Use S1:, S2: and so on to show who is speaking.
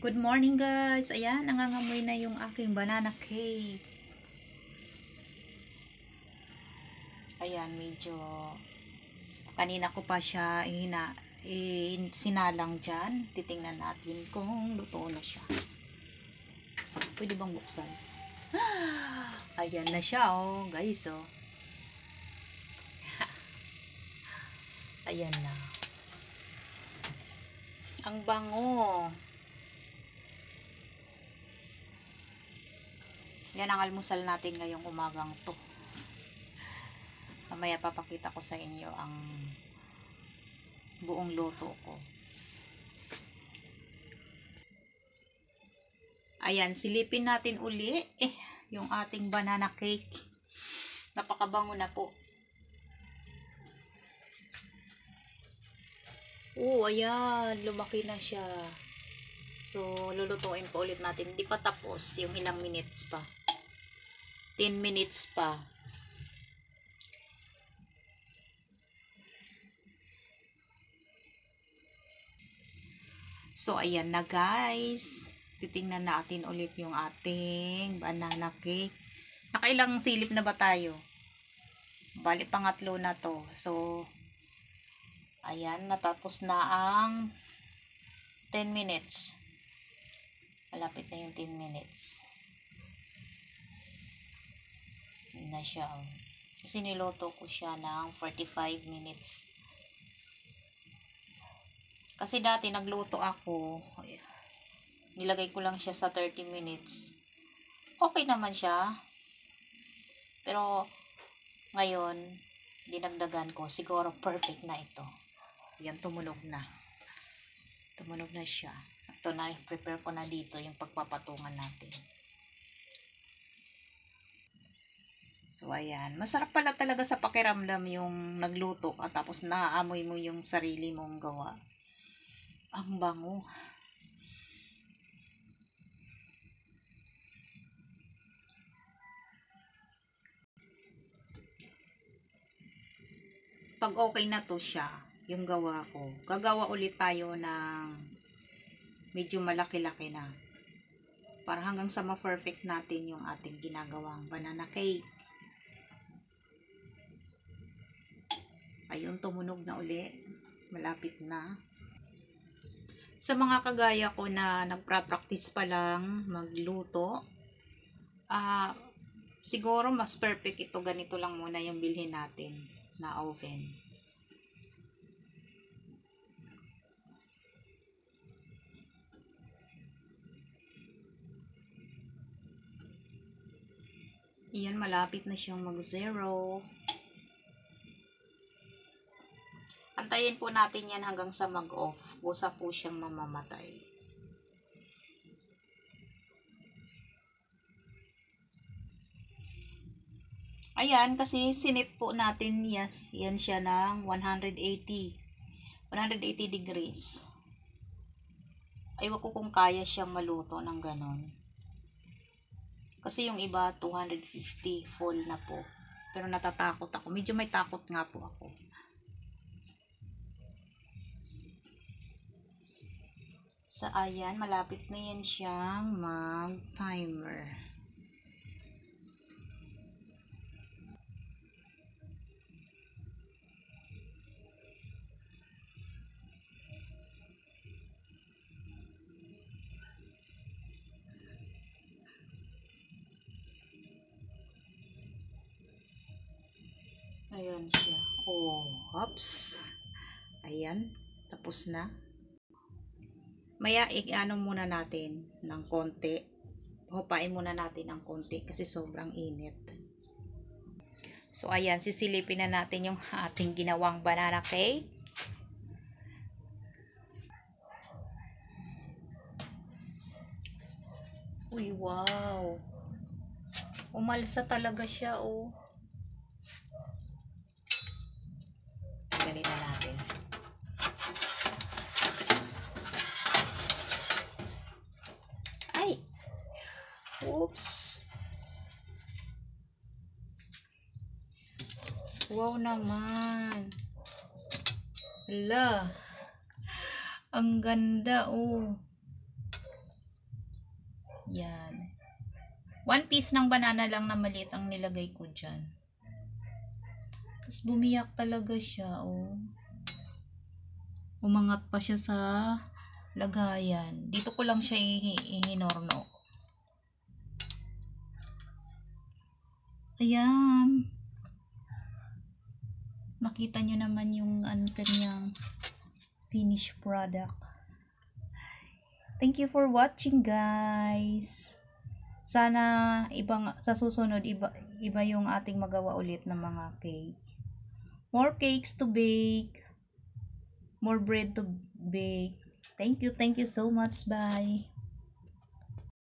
S1: Good morning guys! Ayan, nangangamoy na yung aking banana cake. Ayan, medyo kanina ko pa siya sinalang dyan. Titingnan natin kung luto na siya. Pwede bang buksan? Ayan na siya oh guys oh. Ayan na. Ang bango. Yan ang almusal natin ngayong umagang to. Mamaya papakita ko sa inyo ang buong luto ko. Ayan, silipin natin uli yung ating banana cake. Napakabango na po. Ayan, lumaki na siya. So, lulutuin pa ulit natin. Hindi pa tapos, yung ilang minutes pa. 10 minutes pa. So, ayan na guys. Titingnan natin ulit yung ating banana cake. Nakailang silip na ba tayo? Bali, pangatlo na to. So, ayan, natapos na ang 10 minutes. Malapit na yung 10 minutes. Yun na siya. Kasi niloto ko siya ng 45 minutes. Kasi dati nagluto ako, nilagay ko lang siya sa 30 minutes. Okay naman siya. Pero ngayon, dinagdagan ko. Siguro perfect na ito. Yan, tumunog na. Tumunog na siya. Ito na, prepare ko na dito yung pagpapatungan natin. So, ayan. Masarap pala talaga sa pakiramdam yung nagluto at tapos naaamoy mo yung sarili mong gawa. Ang bango. Pag okay na to siya, yung gawa ko, gagawa ulit tayo ng medyo malaki-laki na. Para hanggang sa ma-perfect natin yung ating ginagawang banana cake. Ayun, tumunog na uli. Malapit na. Sa mga kagaya ko na nagpra-practice pa lang magluto, siguro mas perfect ito. Ganito lang muna yung bilhin natin na oven. Iyan, malapit na siyang mag-zero. Antayin po natin yan hanggang sa mag-off. Busa po siyang mamamatay. Ayan, kasi sinit po natin yan siya ng 180 degrees. Aywan ko kung kaya siyang maluto ng ganon. Kasi yung iba 250 full na po. Pero natatakot ako. Medyo may takot nga po ako. Sa ayan, malapit na yan siyang mag-timer. Ayan siya. Hops. Ayan, tapos na. Maya, ano muna natin ng konti. Hupain muna natin ng konti kasi sobrang init. So, ayan, sisilipin na natin yung ating ginawang banana cake. Uy, wow. Umalsa talaga siya, oh. Galing na natin. Ay! Oops! Wow naman! Hala! Ang ganda, oh! Yan. 1 piece ng banana lang na maliit ang nilagay ko dyan. Tapos bumiyak talaga siya, oh. Umangat pa siya sa lagayan. Dito ko lang siya ihinorno. Ayan. Nakita nyo naman yung kanyang finished product. Thank you for watching, guys. Sana sa susunod iba yung ating magawa ulit ng mga cake. More cakes to bake. More bread to bake. Thank you so much. Bye.